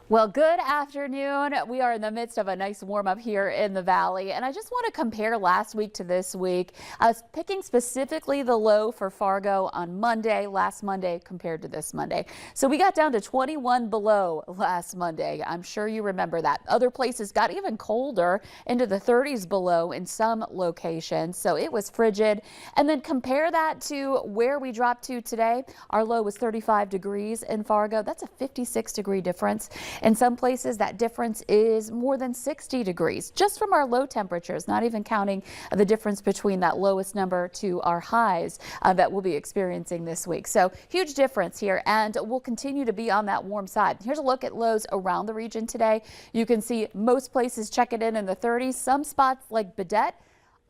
Well, good afternoon. We are in the midst of a nice warm up here in the valley, and I just want to compare last week to this week. I was picking specifically the low for Fargo on Monday, last Monday compared to this Monday. So we got down to 21 below last Monday. I'm sure you remember that. Other places got even colder, into the 30s below in some locations. So it was frigid. And then compare that to where we dropped to today. Our low was 35 degrees in Fargo. That's a 56-degree difference. In some places, that difference is more than 60 degrees just from our low temperatures, not even counting the difference between that lowest number to our highs that we'll be experiencing this week. So huge difference here, and we'll continue to be on that warm side. Here's a look at lows around the region today. You can see most places checking in the 30s. Some spots like Baudette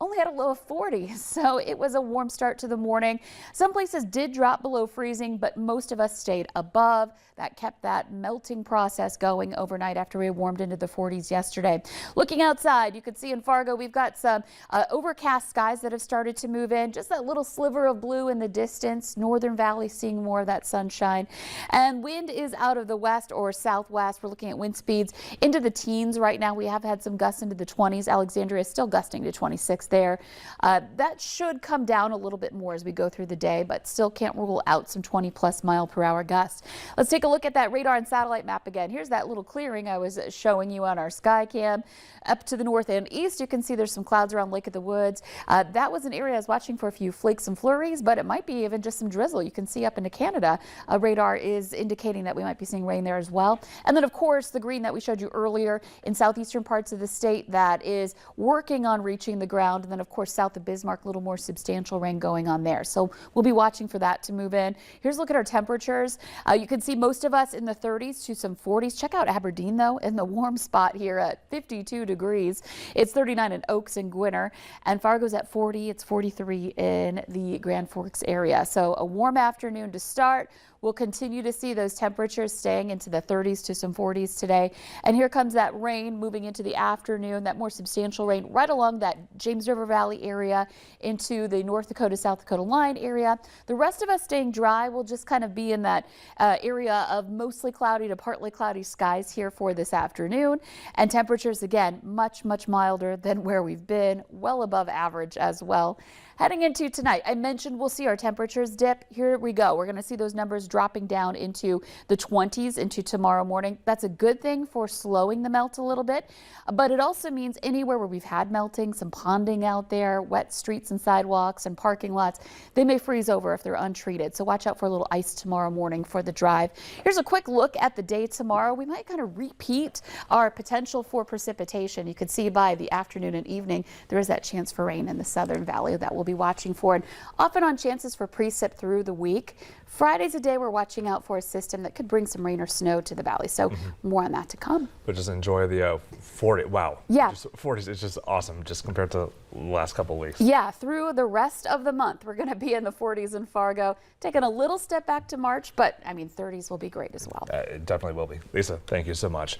only had a low of 40, so it was a warm start to the morning. Some places did drop below freezing, but most of us stayed above. That kept that melting process going overnight after we warmed into the 40s yesterday. Looking outside, you can see in Fargo we've got some overcast skies that have started to move in. Just that little sliver of blue in the distance. Northern Valley seeing more of that sunshine. And wind is out of the west or southwest. We're looking at wind speeds into the teens right now. We have had some gusts into the 20s. Alexandria is still gusting to 26 there. That should come down a little bit more as we go through the day, but still can't rule out some 20+ mile-per-hour gusts. Let's take a look at that radar and satellite map again. Here's that little clearing I was showing you on our sky cam. Up to the north and east, you can see there's some clouds around Lake of the Woods. That was an area I was watching for a few flakes and flurries, but it might be even just some drizzle. You can see up into Canada, radar is indicating that we might be seeing rain there as well. And then, of course, the green that we showed you earlier in southeastern parts of the state that is working on reaching the ground. And then, of course, south of Bismarck, a little more substantial rain going on there. So we'll be watching for that to move in. Here's a look at our temperatures. You can see most of us in the 30s to some 40s. Check out Aberdeen, though, in the warm spot here at 52 degrees. It's 39 in Oaks and Gwinner, and Fargo's at 40. It's 43 in the Grand Forks area. So a warm afternoon to start. We'll continue to see those temperatures staying into the 30s to some 40s today. And here comes that rain moving into the afternoon, that more substantial rain right along that James River Valley area into the North Dakota, South Dakota line area. The rest of us staying dry. We'll just kind of be in that area of mostly cloudy to partly cloudy skies here for this afternoon. And temperatures, again, much milder than where we've been, well above average as well. Heading into tonight, I mentioned we'll see our temperatures dip. Here we go. We're going to see those numbers dropping down into the 20s into tomorrow morning. That's a good thing for slowing the melt a little bit, but it also means anywhere where we've had melting, some ponding out there, wet streets and sidewalks and parking lots, they may freeze over if they're untreated. So watch out for a little ice tomorrow morning for the drive. Here's a quick look at the day tomorrow. We might kind of repeat our potential for precipitation. You can see by the afternoon and evening, there is that chance for rain in the Southern Valley that we'll be watching for, and off and on chances for precip through the week. Friday's a day we're watching out for a system that could bring some rain or snow to the valley. So more on that to come. But just enjoy the 40. Wow. Yeah. 40s is just awesome just compared to the last couple of weeks. Yeah. Through the rest of the month, we're going to be in the 40s in Fargo. Taking a little step back to March, but I mean, 30s will be great as well. It definitely will be. Lisa, thank you so much.